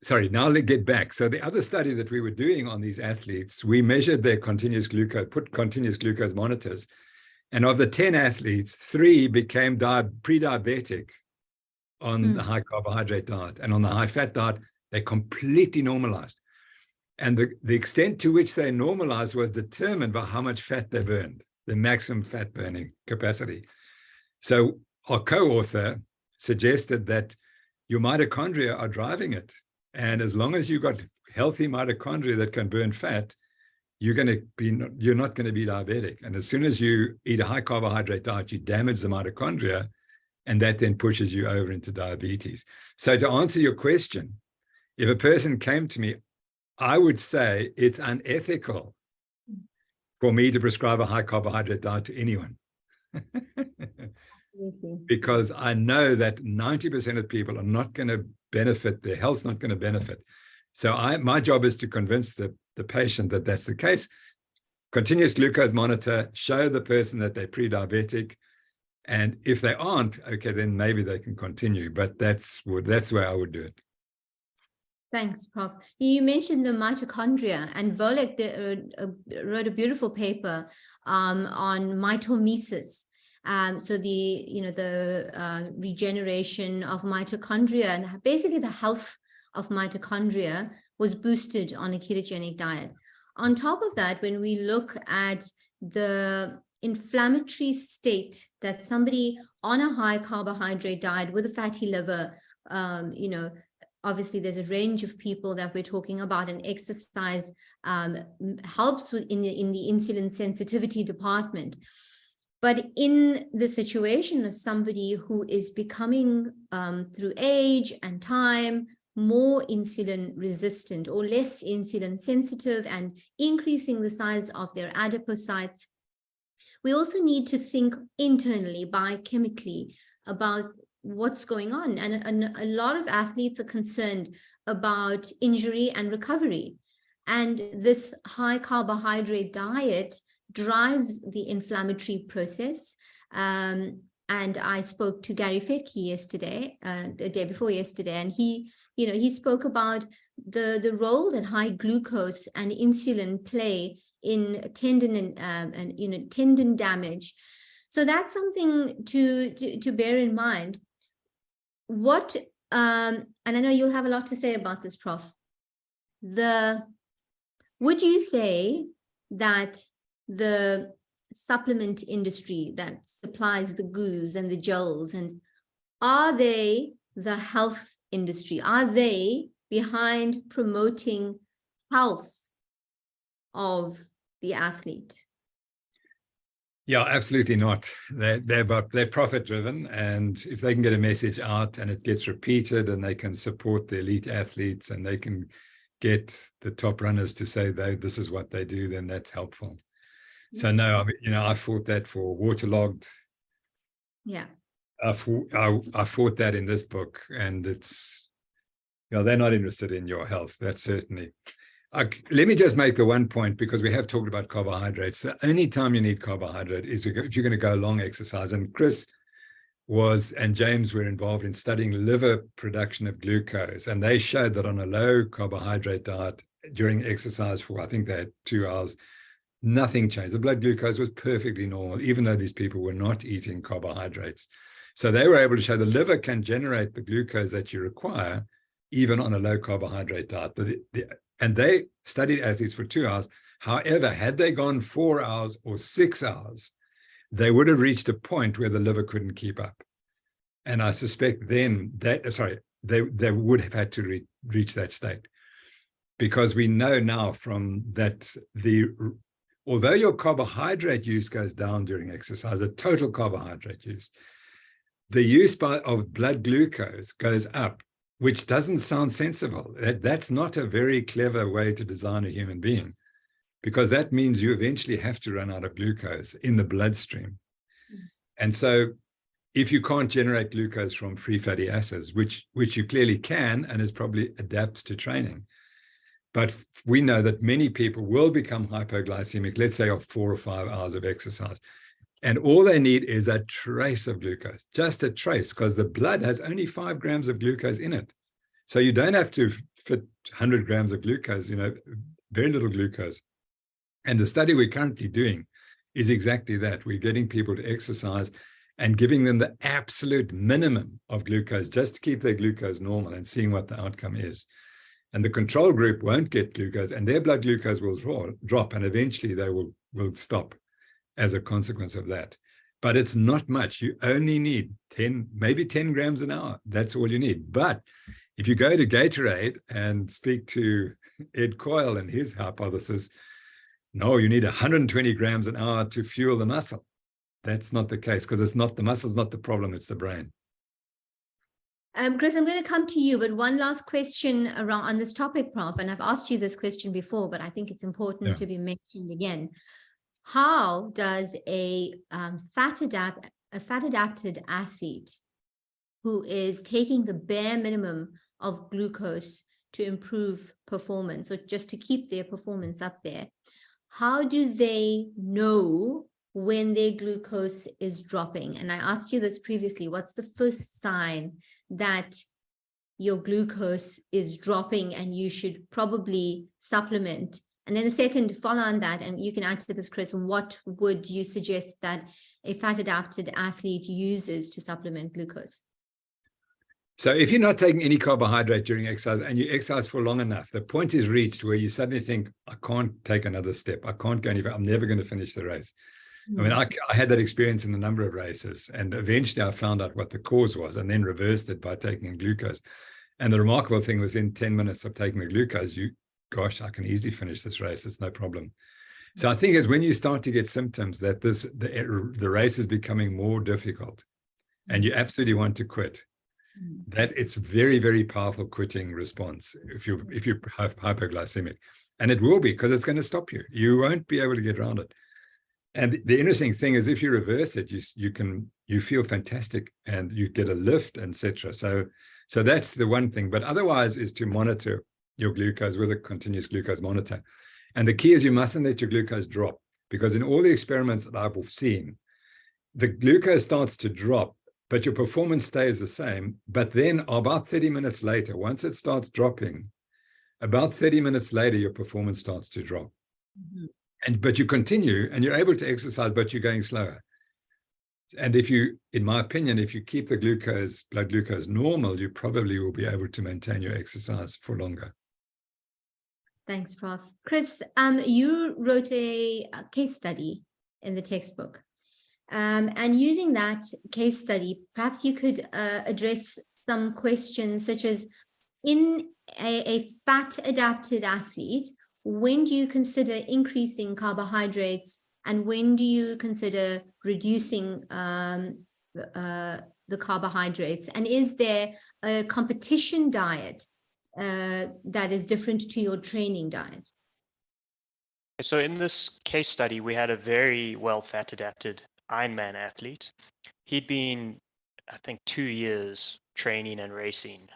Speaker 2: sorry, now let's get back. So the other study that we were doing on these athletes, we measured their continuous glucose, put continuous glucose monitors. And of the 10 athletes, 3 became pre-diabetic on the high carbohydrate diet. And on the high fat diet, they completely normalized. And the extent to which they normalized was determined by how much fat they burned, the maximum fat burning capacity. So our co-author suggested that your mitochondria are driving it. And as long as you've got healthy mitochondria that can burn fat, you're not going to be diabetic. And as soon as you eat a high carbohydrate diet, you damage the mitochondria, and that then pushes you over into diabetes. So to answer your question, if a person came to me, I would say it's unethical for me to prescribe a high carbohydrate diet to anyone. Because I know that 90% of people are not going to benefit, their health's not going to benefit. So my job is to convince the patient that that's the case. Continuous glucose monitor, show the person that they're pre-diabetic. And if they aren't, okay, then maybe they can continue. But that's where I would do it.
Speaker 1: Thanks, Prof. You mentioned the mitochondria, and Volek wrote a beautiful paper on mitomesis. So the regeneration of mitochondria, and basically the health of mitochondria was boosted on a ketogenic diet. On top of that, when we look at the inflammatory state that somebody on a high carbohydrate diet with a fatty liver, obviously there's a range of people that we're talking about, and exercise helps in the insulin sensitivity department. But in the situation of somebody who is becoming, through age and time, more insulin resistant or less insulin sensitive, and increasing the size of their adipocytes, we also need to think internally, biochemically, about what's going on. And a lot of athletes are concerned about injury and recovery. And this high carbohydrate diet drives the inflammatory process. And I spoke to Gary Fetke yesterday, the day before yesterday, and he spoke about the role that high glucose and insulin play in tendon and tendon damage. So that's something to bear in mind. What and I know you'll have a lot to say about this, Prof. Would you say that the supplement industry that supplies the goos and the gels, and are they the health industry? Are they behind promoting health of the athlete?
Speaker 2: Yeah, absolutely not. They're profit driven, and if they can get a message out and it gets repeated, and they can support the elite athletes, and they can get the top runners to say this is what they do, then that's helpful. So no, I fought that for waterlogged.
Speaker 1: Yeah.
Speaker 2: I fought that in this book, and it's, they're not interested in your health. That's certainly. Let me just make the one point, because we have talked about carbohydrates. The only time you need carbohydrate is if you're going to go long exercise. And Chris and James were involved in studying liver production of glucose. And they showed that on a low carbohydrate diet during exercise for, I think they had 2 hours, nothing changed. The blood glucose was perfectly normal, even though these people were not eating carbohydrates. So they were able to show the liver can generate the glucose that you require, even on a low carbohydrate diet. And they studied athletes for 2 hours. However, had they gone 4 hours or 6 hours, they would have reached a point where the liver couldn't keep up. And I suspect then they would have had to reach that state, because we know now from that although your carbohydrate use goes down during exercise, the total carbohydrate use, the use of blood glucose goes up, which doesn't sound sensible. That's not a very clever way to design a human being, because that means you eventually have to run out of glucose in the bloodstream. And so if you can't generate glucose from free fatty acids, which you clearly can, and it probably adapts to training, but we know that many people will become hypoglycemic, let's say of 4 or 5 hours of exercise. And all they need is a trace of glucose, just a trace, because the blood has only 5 grams of glucose in it. So you don't have to fit 100 grams of glucose, very little glucose. And the study we're currently doing is exactly that. We're getting people to exercise and giving them the absolute minimum of glucose just to keep their glucose normal, and seeing what the outcome is. And the control group won't get glucose, and their blood glucose will drop, and eventually they will stop as a consequence of that. But it's not much. You only need 10, maybe 10 grams an hour. That's all you need. But if you go to Gatorade and speak to Ed Coyle and his hypothesis, no, you need 120 grams an hour to fuel the muscle. That's not the case, because it's not the muscle's not the problem, it's the brain.
Speaker 1: Chris, I'm going to come to you, but one last question around on this topic, Prof. And I've asked you this question before, but I think it's important to be mentioned again. How does a fat-adapted athlete who is taking the bare minimum of glucose to improve performance, or just to keep their performance up there, how do they know when their glucose is dropping? And I asked you this previously, what's the first sign that your glucose is dropping and you should probably supplement? And then the second, follow on that, and you can add to this, Chris, what would you suggest that a fat-adapted athlete uses to supplement glucose?
Speaker 2: So if you're not taking any carbohydrate during exercise and you exercise for long enough, the point is reached where you suddenly think, I can't take another step. I can't go any further. I'm never going to finish the race. I mean, I had that experience in a number of races, and eventually I found out what the cause was and then reversed it by taking glucose. And the remarkable thing was, in 10 minutes of taking the glucose, gosh, I can easily finish this race. It's no problem. So I think it's when you start to get symptoms that the race is becoming more difficult and you absolutely want to quit, that it's very, very powerful quitting response if you're hypoglycemic. And it will be, because it's going to stop you. You won't be able to get around it. And the interesting thing is, if you reverse it, you feel fantastic and you get a lift, etc. So that's the one thing. But otherwise is to monitor your glucose with a continuous glucose monitor. And the key is you mustn't let your glucose drop, because in all the experiments that I've seen, the glucose starts to drop, but your performance stays the same. But then about 30 minutes later, once it starts dropping, about 30 minutes later, your performance starts to drop. But you continue and you're able to exercise, but you're going slower. And in my opinion, if you keep the blood glucose normal, you probably will be able to maintain your exercise for longer.
Speaker 1: Thanks, Prof. Chris, you wrote a case study in the textbook. And using that case study, perhaps you could address some questions such as, in a fat adapted athlete, when do you consider increasing carbohydrates and when do you consider reducing the carbohydrates? And is there a competition diet that is different to your training diet?
Speaker 3: So in this case study, we had a very well fat adapted Ironman athlete. He'd been, I think, 2 years training and racing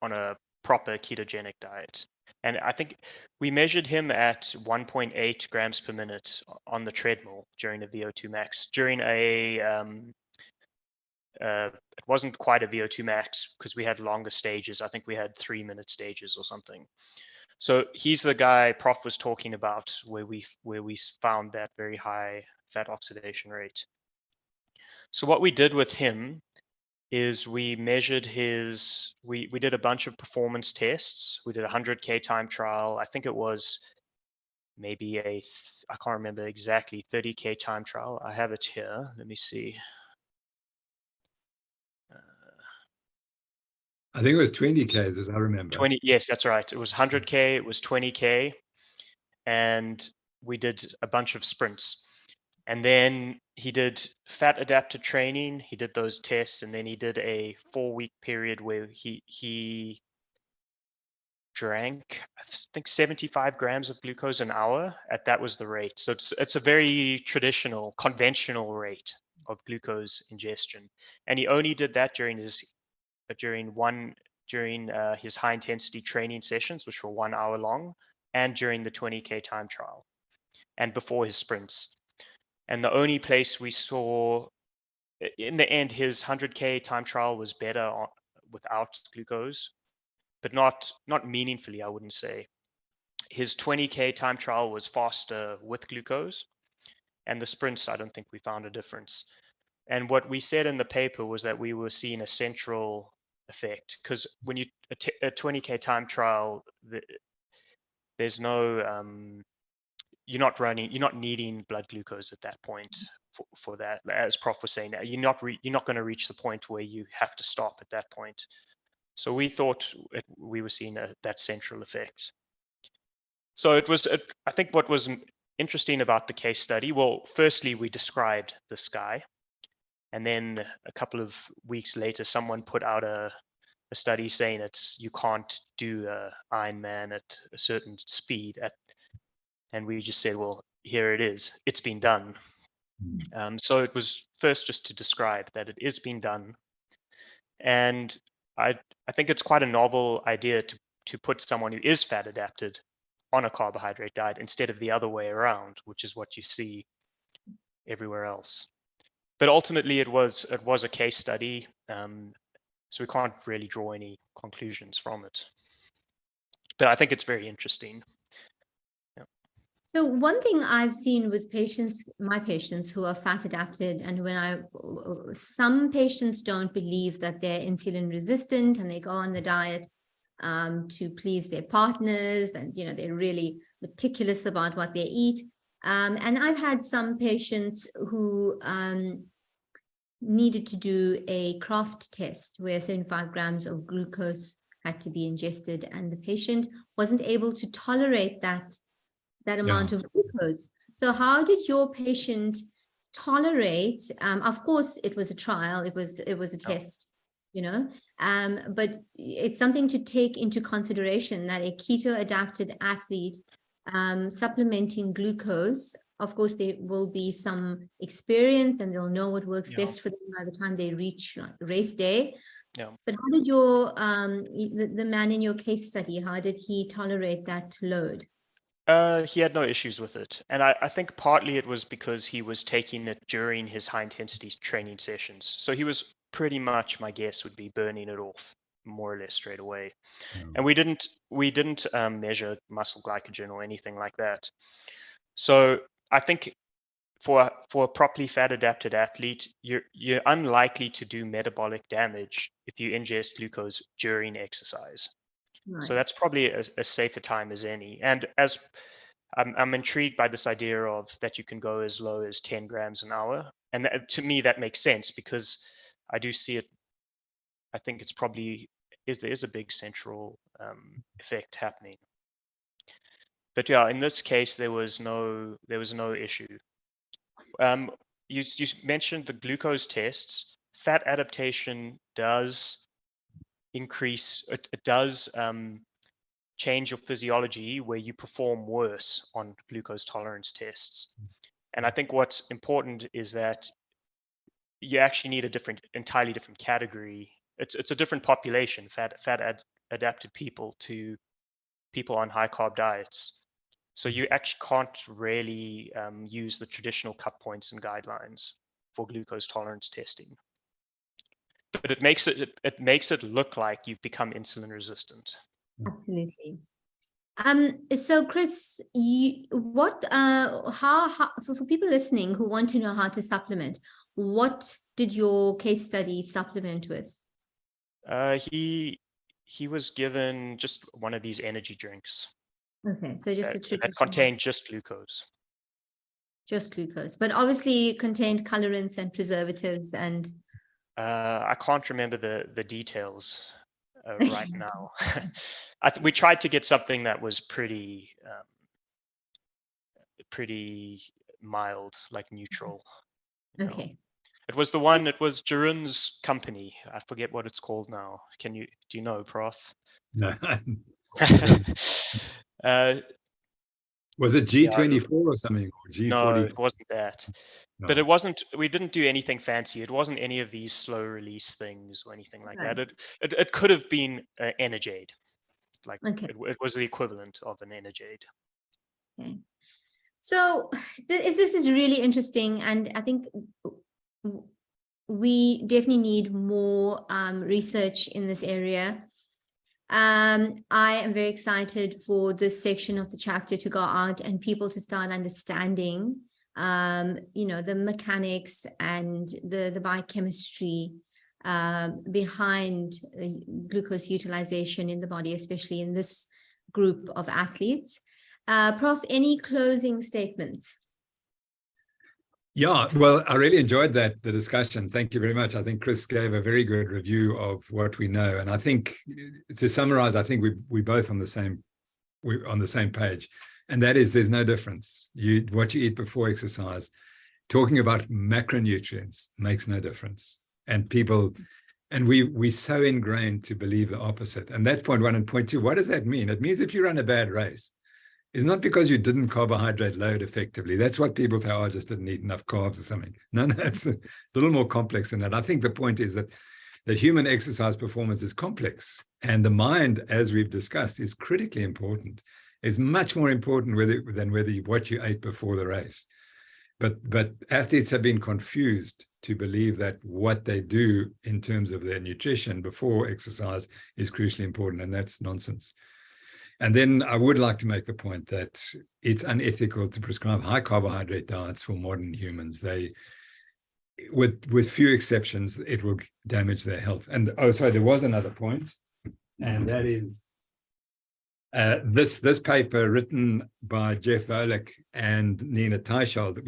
Speaker 3: on a proper ketogenic diet. And I think we measured him at 1.8 grams per minute on the treadmill during a VO2 max. During it wasn't quite a VO2 max because we had longer stages. I think we had 3-minute stages or something. So he's the guy Prof was talking about where we found that very high fat oxidation rate. So what we did with him is we measured his, we did a bunch of performance tests. We did a 100K time trial. I think it was maybe I can't remember exactly, 30K time trial. I have it here. Let me see.
Speaker 2: I think it was 20Ks, as I remember.
Speaker 3: 20, yes, that's right. It was 100K, it was 20K, and we did a bunch of sprints. And then he did fat adapted training. He did those tests, and then he did a 4-week period where he drank, I think, 75 grams of glucose an hour. That was the rate. So it's a very traditional, conventional rate of glucose ingestion. And he only did that during his high intensity training sessions, which were 1 hour long, and during the 20K time trial, and before his sprints. And the only place we saw, in the end, his 100K time trial was better without glucose, but not meaningfully, I wouldn't say. His 20K time trial was faster with glucose, and the sprints, I don't think we found a difference. And what we said in the paper was that we were seeing a central effect, because when you a 20K time trial, there's no you're not needing blood glucose at that point for that. As Prof was saying, you're not going to reach the point where you have to stop at that point. So we thought we were seeing that central effect. So I think what was interesting about the case study, well, firstly, we described this guy, and then a couple of weeks later, someone put out a study saying you can't do Ironman at a certain speed and we just said, well, here it is. It's been done. So it was first just to describe that it is being done. And I think it's quite a novel idea to put someone who is fat adapted on a carbohydrate diet instead of the other way around, which is what you see everywhere else. But ultimately, it was a case study, so we can't really draw any conclusions from it. But I think it's very interesting.
Speaker 1: So one thing I've seen with patients, my patients who are fat adapted, and some patients don't believe that they're insulin resistant and they go on the diet to please their partners, and they're really meticulous about what they eat. And I've had some patients who needed to do a Kraft test where 75 grams of glucose had to be ingested, and the patient wasn't able to tolerate that amount of glucose. So how did your patient tolerate? Of course, it was a trial. It was a test, but it's something to take into consideration that a keto adapted athlete supplementing glucose, of course, there will be some experience and they'll know what works best for them by the time they reach race day. But how did your the man in your case study, how did he tolerate that load?
Speaker 3: He had no issues with it. And I think partly it was because he was taking it during his high intensity training sessions. So he was pretty much, my guess would be, burning it off more or less straight away. And we didn't measure muscle glycogen or anything like that. So I think for a properly fat adapted athlete, you're unlikely to do metabolic damage if you ingest glucose during exercise. Right. So that's probably as safe a time as any. And as I'm intrigued by this idea of that you can go as low as 10 grams an hour. And to me, that makes sense because I do see it I think it's probably there is a big central effect happening. But yeah, in this case, there was no issue. You mentioned the glucose tests. Fat adaptation does increase. It does change your physiology where you perform worse on glucose tolerance tests. And I think what's important is that you actually need a entirely different category. It's a different population, adapted people to people on high carb diets. So you actually can't really use the traditional cut points and guidelines for glucose tolerance testing. But it makes it look like you've become insulin resistant.
Speaker 1: Absolutely. So Chris, for people listening who want to know how to supplement, what did your case study supplement with?
Speaker 3: He was given just one of these energy drinks.
Speaker 1: Okay, so just a traditional
Speaker 3: that contained just glucose.
Speaker 1: Just glucose, but obviously contained colorants and preservatives and.
Speaker 3: I can't remember the details right now. We tried to get something that was pretty mild, like neutral.
Speaker 1: Okay.
Speaker 3: It was Jerun's company. I forget what it's called now. Do you know, Prof?
Speaker 2: No. Was it G24 or something? Or G40?
Speaker 3: No, it wasn't that.
Speaker 2: No.
Speaker 3: But we didn't do anything fancy. It wasn't any of these slow release things or anything like that. It could have been Energade. Like it was the equivalent of an Energade.
Speaker 1: Okay. So this is really interesting, and I think we definitely need more research in this area. I am very excited for this section of the chapter to go out and people to start understanding, the mechanics and the biochemistry behind glucose utilization in the body, especially in this group of athletes. Prof, any closing statements?
Speaker 2: Yeah, well, I really enjoyed the discussion. Thank you very much. I think Chris gave a very good review of what we know. And I think to summarize, I think we're both on the same page. And that is there's no difference. What you eat before exercise, talking about macronutrients makes no difference. And we're so ingrained to believe the opposite. And that's point one. And point two, what does that mean? It means if you run a bad race, it's not because you didn't carbohydrate load effectively. That's what people say, I just didn't eat enough carbs or something. No, it's a little more complex than that. I think the point is that the human exercise performance is complex. And the mind, as we've discussed, is critically important. It's much more important than what you ate before the race. But athletes have been confused to believe that what they do in terms of their nutrition before exercise is crucially important, and that's nonsense. And then I would like to make the point that it's unethical to prescribe high carbohydrate diets for modern humans. With few exceptions, it will damage their health. And there was another point, and that is this paper written by Jeff Volek and Nina Teichold. It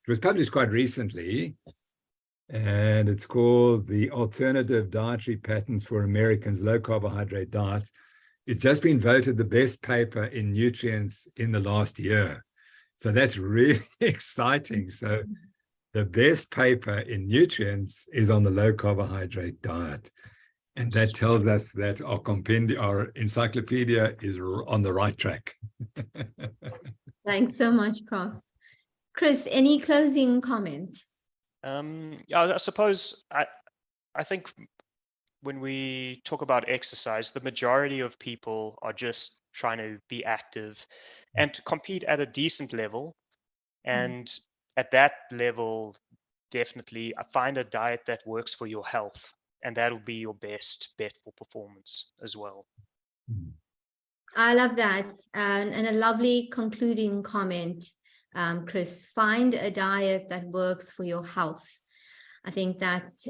Speaker 2: was published quite recently, and it's called The Alternative Dietary Patterns for Americans' Low Carbohydrate Diets. It's just been voted the best paper in nutrients in the last year. So that's really exciting. So the best paper in nutrients is on the low carbohydrate diet. And that tells us that our encyclopedia is on the right track.
Speaker 1: Thanks so much, Prof. Chris, any closing comments?
Speaker 3: I suppose I think when we talk about exercise, the majority of people are just trying to be active and to compete at a decent level. And at that level, definitely find a diet that works for your health, and that'll be your best bet for performance as well.
Speaker 1: I love that. And a lovely concluding comment, Chris. Find a diet that works for your health. I think that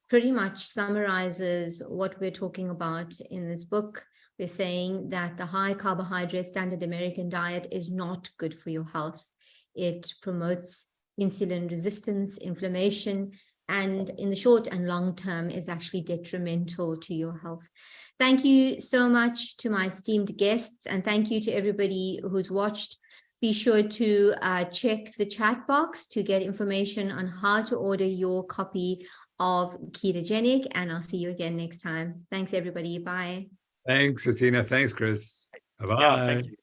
Speaker 1: pretty much summarizes what we're talking about in this book. We're saying that the high carbohydrate standard American diet is not good for your health. It promotes insulin resistance, inflammation, and in the short and long term is actually detrimental to your health. Thank you so much to my esteemed guests, and thank you to everybody who's watched. Be sure to check the chat box to get information on how to order your copy of Ketogenic, and I'll see you again next time. Thanks, everybody. Bye.
Speaker 2: Thanks, Asina. Thanks, Chris. Bye-bye.
Speaker 3: Yeah, thank you.